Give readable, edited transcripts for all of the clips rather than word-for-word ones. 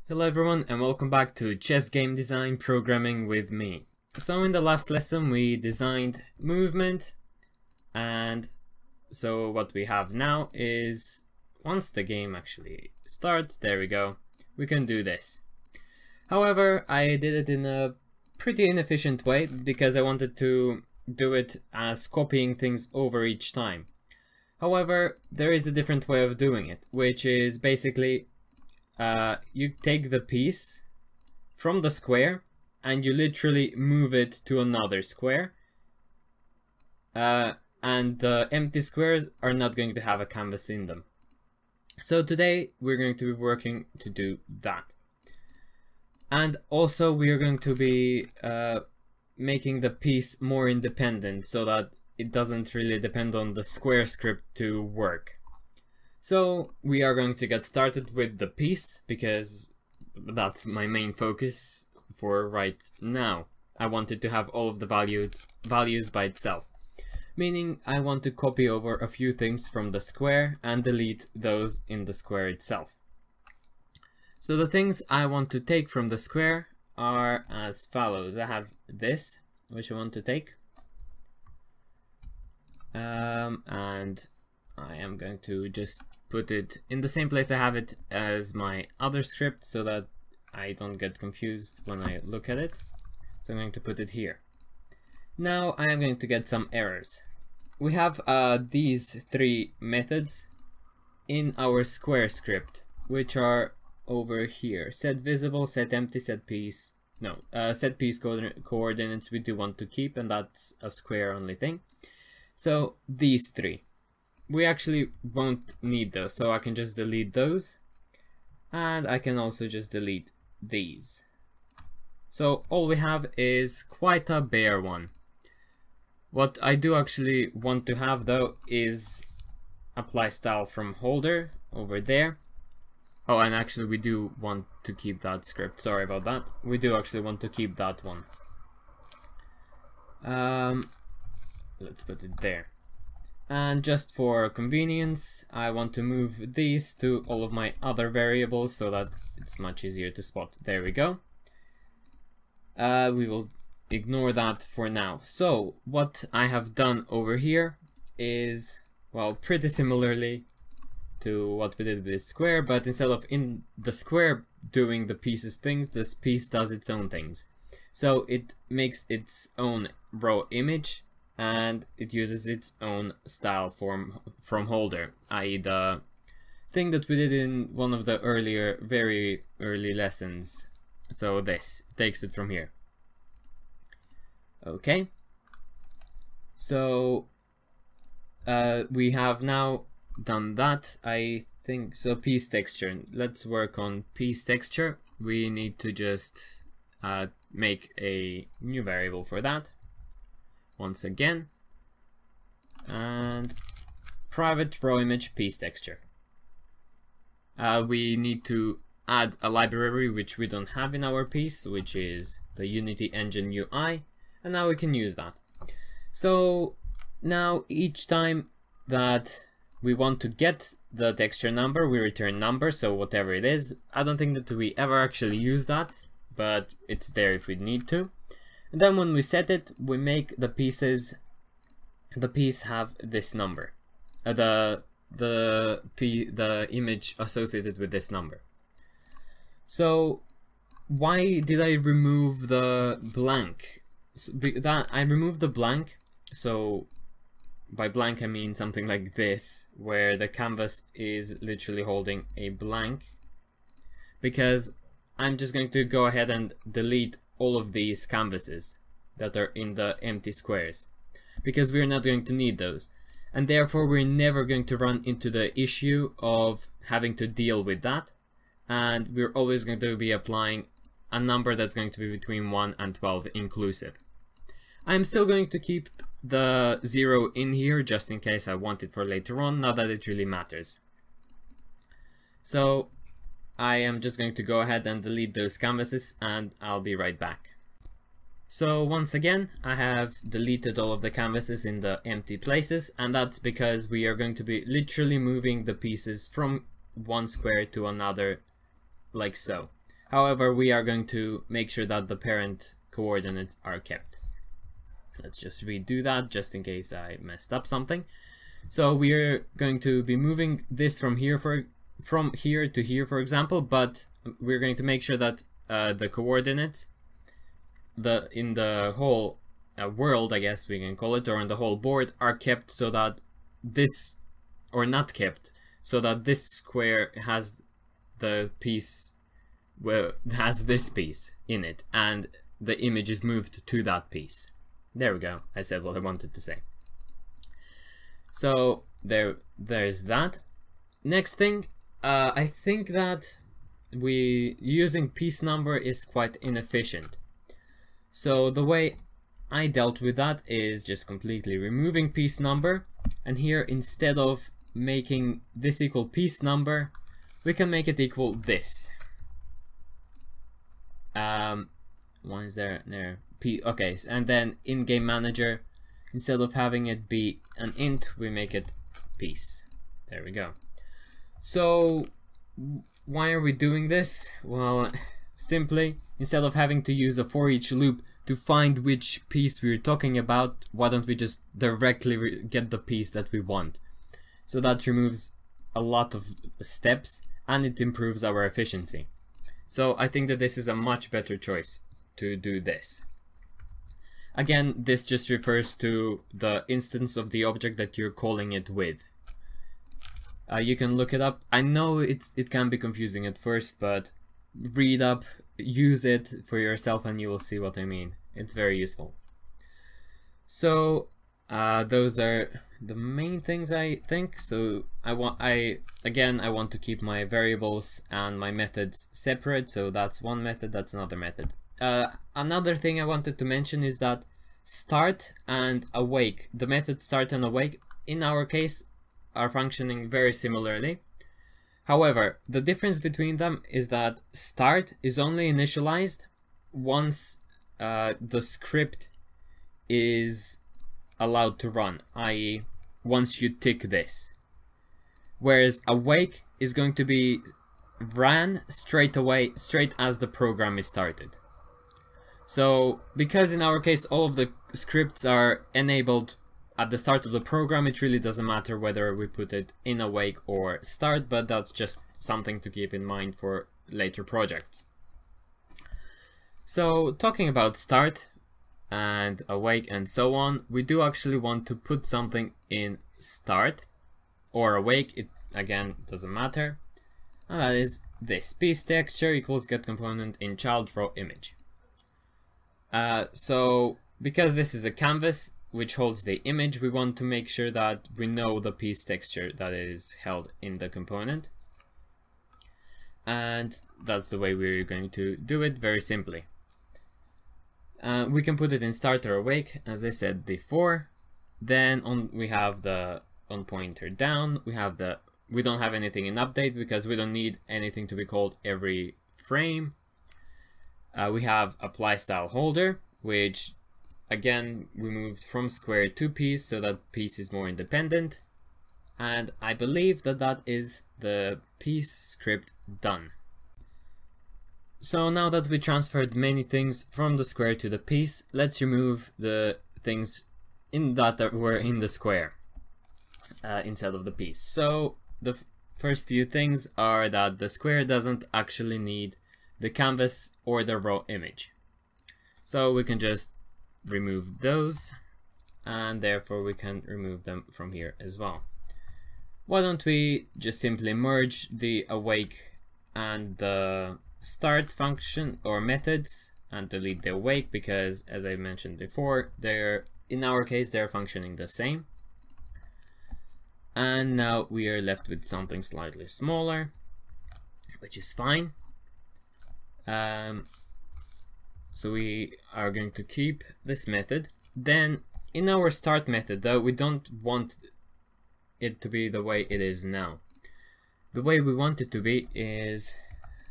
Hello everyone and welcome back to Chess Game Design Programming with me. So in the last lesson we designed movement, and so what we have now is once the game actually starts, there we go, we can do this. However, I did it in a pretty inefficient way because I wanted to do it as copying things over each time. However, there is a different way of doing it, which is basically you take the piece from the square and you literally move it to another square, and the empty squares are not going to have a canvas in them. So today we're going to be working to do that, and also we are going to be making the piece more independent so that it doesn't really depend on the square script to work. So we are going to get started with the piece because that's my main focus for right now. I wanted to have all of the values by itself, meaning I want to copy over a few things from the square and delete those in the square itself. So the things I want to take from the square are as follows. I have this, which I want to take, and I am going to just put it in the same place I have it as my other script so that I don't get confused when I look at it. So I'm going to put it here. Now I am going to get some errors. We have these three methods in our square script, which are over here: set visible, set empty, set piece. No, set piece coordinates we do want to keep, and that's a square only thing. So these three, we actually won't need those, so I can just delete those, and I can also just delete these. So all we have is quite a bare one. What I do actually want to have though is apply style from holder over there. Oh, and actually we do want to keep that script, sorry about that. We do actually want to keep that one. Let's put it there. And just for convenience, I want to move these to all of my other variables so that it's much easier to spot. There we go. We will ignore that for now. So what I have done over here is, well, pretty similarly to what we did with this square, but instead of in the square doing the piece's things, this piece does its own things. So it makes its own row image, and it uses its own style from holder, i.e. the thing that we did in one of the earlier, very early lessons. So this takes it from here. Okay. So we have now done that, I think. So piece texture. Let's work on piece texture. We need to just make a new variable for that. Once again, and private raw image piece texture. We need to add a library which we don't have in our piece, which is the Unity Engine UI, and now we can use that. So now each time that we want to get the texture number, we return number, so whatever it is. I don't think that we ever actually use that, but it's there if we need to. And then when we set it, we make the piece have this number, the image associated with this number. So why did I remove the blank? I removed the blank, so by blank I mean something like this, where the canvas is literally holding a blank, because I'm just going to go ahead and delete all of these canvases that are in the empty squares, because we're not going to need those, and therefore we're never going to run into the issue of having to deal with that, and we're always going to be applying a number that's going to be between 1 and 12 inclusive. I'm still going to keep the 0 in here just in case I want it for later on, not that it really matters. So I am just going to go ahead and delete those canvases, and I'll be right back. So once again, I have deleted all of the canvases in the empty places, and that's because we are going to be literally moving the pieces from one square to another, like so. However, we are going to make sure that the parent coordinates are kept. Let's just redo that just in case I messed up something. So we are going to be moving this from here to here, for example, but we're going to make sure that the coordinates in the whole world, I guess we can call it, or on the whole board are kept so that this, or not kept, so that this square has the piece, well, has this piece in it, and the image is moved to that piece. There we go. I said what I wanted to say. So there's that. Next thing, I think that using piece number is quite inefficient. So the way I dealt with that is just completely removing piece number, and here instead of making this equal piece number, we can make it equal this. Why is there okay, and then in Game Manager, instead of having it be an int, we make it piece. There we go. So why are we doing this? Well, simply, instead of having to use a for each loop to find which piece we're talking about, why don't we just directly get the piece that we want? So that removes a lot of steps and it improves our efficiency. So I think that this is a much better choice to do this. Again, this just refers to the instance of the object that you're calling it with. You can look it up. I know it can be confusing at first, but read up, use it for yourself, and you will see what I mean. It's very useful. So those are the main things, I think. So I want to keep my variables and my methods separate. So that's one method, that's another method. Another thing I wanted to mention is that start and awake, the method start and awake, in our case, are functioning very similarly. However, the difference between them is that start is only initialized once the script is allowed to run, i.e. once you tick this. Whereas awake is going to be ran straight away, straight as the program is started. So because in our case all of the scripts are enabled at the start of the program, it really doesn't matter whether we put it in awake or start, but that's just something to keep in mind for later projects. So talking about start and awake and so on, we do actually want to put something in start or awake, it again doesn't matter, and that is this piece texture equals get component in child raw image. So because this is a canvas which holds the image, we want to make sure that we know the piece texture that is held in the component, and that's the way we're going to do it, very simply. We can put it in start or awake, as I said before. Then we have the on pointer down, we don't have anything in update because we don't need anything to be called every frame. We have apply style holder, which again we moved from square to piece so that piece is more independent, and I believe that that is the piece script done. So now that we transferred many things from the square to the piece, let's remove the things that were in the square instead of the piece. So the first few things are that the square doesn't actually need the canvas or the raw image. So we can just remove those, and therefore we can remove them from here as well. Why don't we just simply merge the awake and the start function or methods and delete the awake, because as I mentioned before, in our case they're functioning the same. And now we are left with something slightly smaller, which is fine. So we are going to keep this method. Then in our start method, though, we don't want it to be the way it is now. The way we want it to be is,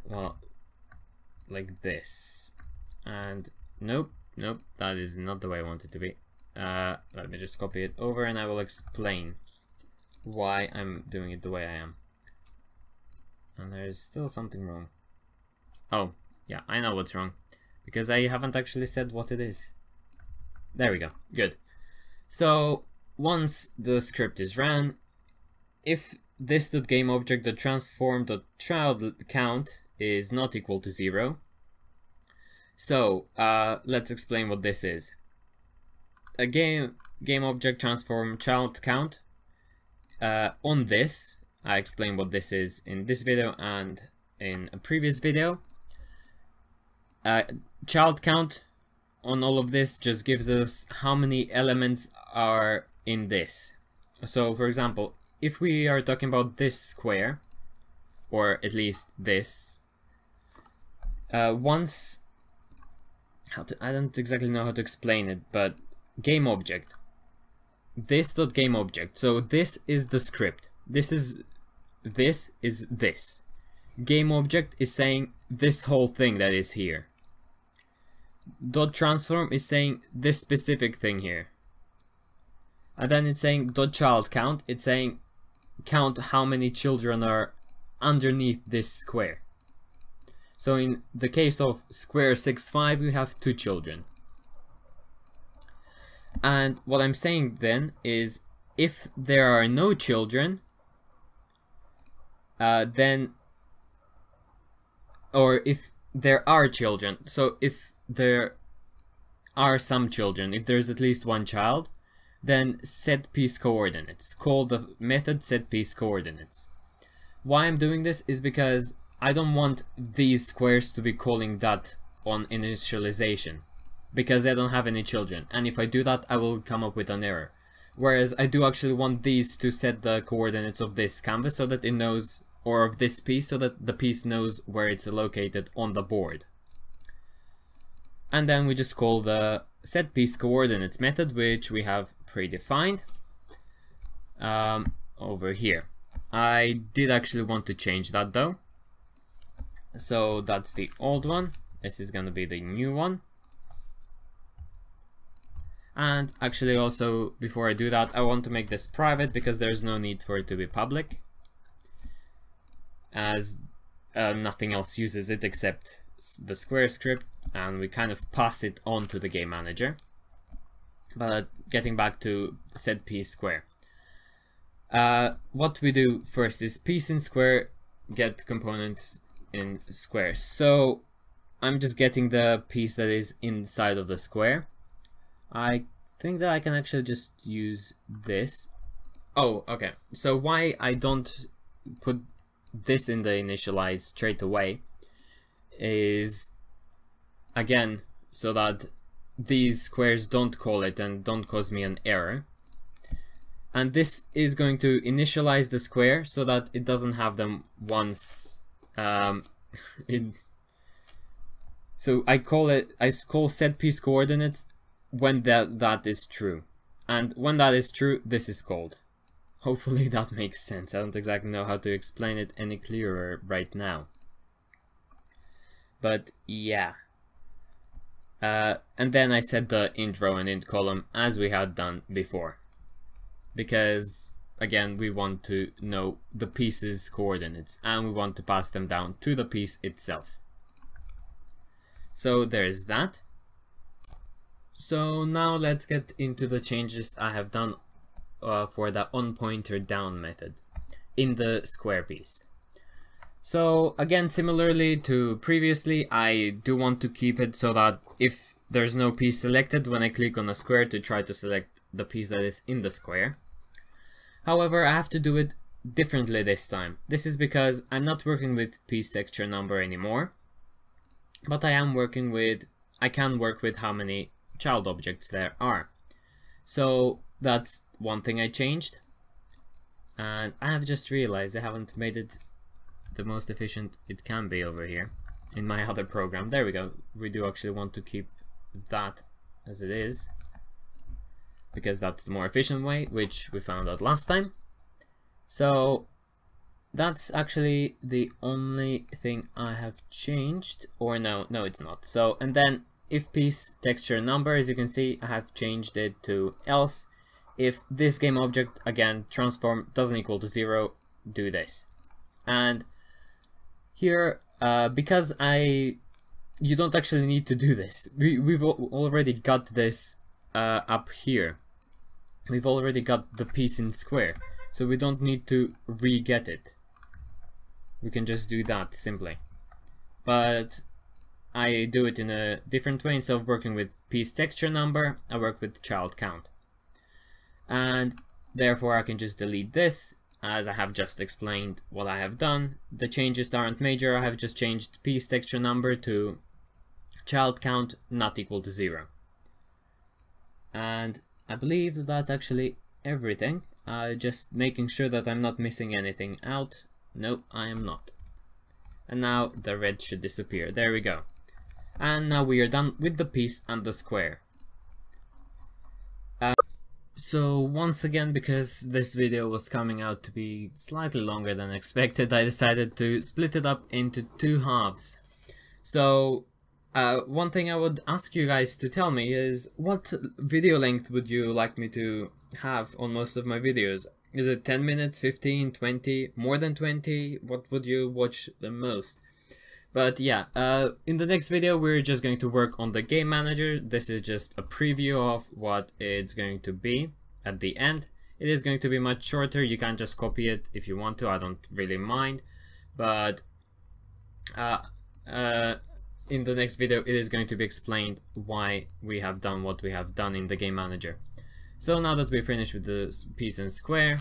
well, like this. And nope, that is not the way I want it to be. Let me just copy it over and I will explain why I'm doing it the way I am. And there's still something wrong. Oh, Yeah, I know what's wrong, because I haven't actually said what it is. There we go, good. So once the script is ran, if this.gameObject.transform.child_count is not equal to 0, so let's explain what this is. A GameObject transform child count on this, I explained what this is in this video and in a previous video. Child count on all of this just gives us how many elements are in this. So for example, if we are talking about this square, or at least this, I don't exactly know how to explain it, but GameObject, this.gameObject, so this is the script, this is this. GameObject is saying this whole thing that is here. .transform is saying this specific thing here. And then it's saying .childCount, it's saying count how many children are underneath this square. So in the case of square 6,5, we have 2 children. And what I'm saying then is, if there are no children, or if there are children, so if there are some children, if there's at least one child, then set piece coordinates. Call the method set piece coordinates. Why I'm doing this is because I don't want these squares to be calling that on initialization, because I don't have any children, and if I do that I will come up with an error. Whereas I do actually want these to set the coordinates of this canvas so that it knows, or of this piece, so that the piece knows where it's located on the board. And then we just call the set piece coordinates method, which we have predefined over here. I did actually want to change that though. So that's the old one. This is gonna be the new one. And actually also, before I do that, I want to make this private because there's no need for it to be public, as nothing else uses it except the square script, and we kind of pass it on to the game manager. But getting back to set piece square, what we do first is piece in square, get component in square. So I'm just getting the piece that is inside of the square. I think that I can actually just use this. Oh, okay. So why I don't put this in the initialize straight away is, again, so that these squares don't call it and don't cause me an error. And this is going to initialize the square so that it doesn't have them once. So I call set piece coordinates when that is true, and when that is true, this is called. Hopefully that makes sense. I don't exactly know how to explain it any clearer right now, but yeah. And then I set the int row and int column as we had done before, because again we want to know the piece's coordinates and we want to pass them down to the piece itself. So there's that. So now let's get into the changes I have done for the onPointerDown method in the square piece. So again, similarly to previously, I do want to keep it so that if there's no piece selected when I click on a square, to try to select the piece that is in the square. However, I have to do it differently this time. This is because I'm not working with piece texture number anymore, but I can work with how many child objects there are. So that's one thing I changed, and I have just realized I haven't made it the most efficient it can be over here in my other program. There we go. We do actually want to keep that as it is, because that's the more efficient way, which we found out last time. So that's actually the only thing I have changed, or no it's not. So, and then if piece texture number, as you can see, I have changed it to else. If this game object, again, transform doesn't equal to 0, do this. And here, because I you don't actually need to do this. We've already got this up here. We've already got the piece in square, so we don't need to re-get it. We can just do that simply. But I do it in a different way. Instead of working with piece texture number, I work with child count. And therefore I can just delete this, as I have just explained what I have done. The changes aren't major. I have just changed piece texture number to child count not equal to 0. And I believe that's actually everything. Just making sure that I'm not missing anything out. No, I am not. And now the red should disappear. There we go. And now we are done with the piece and the square. So once again, because this video was coming out to be slightly longer than expected, I decided to split it up into 2 halves. So one thing I would ask you guys to tell me is, what video length would you like me to have on most of my videos? Is it 10 minutes, 15, 20, more than 20? What would you watch the most? But yeah, in the next video we're just going to work on the game manager. This is just a preview of what it's going to be at the end. It is going to be much shorter. You can just copy it if you want to, I don't really mind. But in the next video it is going to be explained why we have done what we have done in the game manager. So now that we're finished with the piece and square,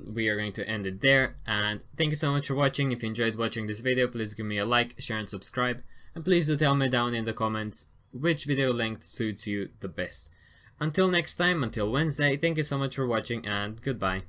we are going to end it there, and thank you so much for watching. If you enjoyed watching this video, please give me a like, share and subscribe, and please do tell me down in the comments which video length suits you the best. Until next time, until Wednesday, thank you so much for watching and goodbye.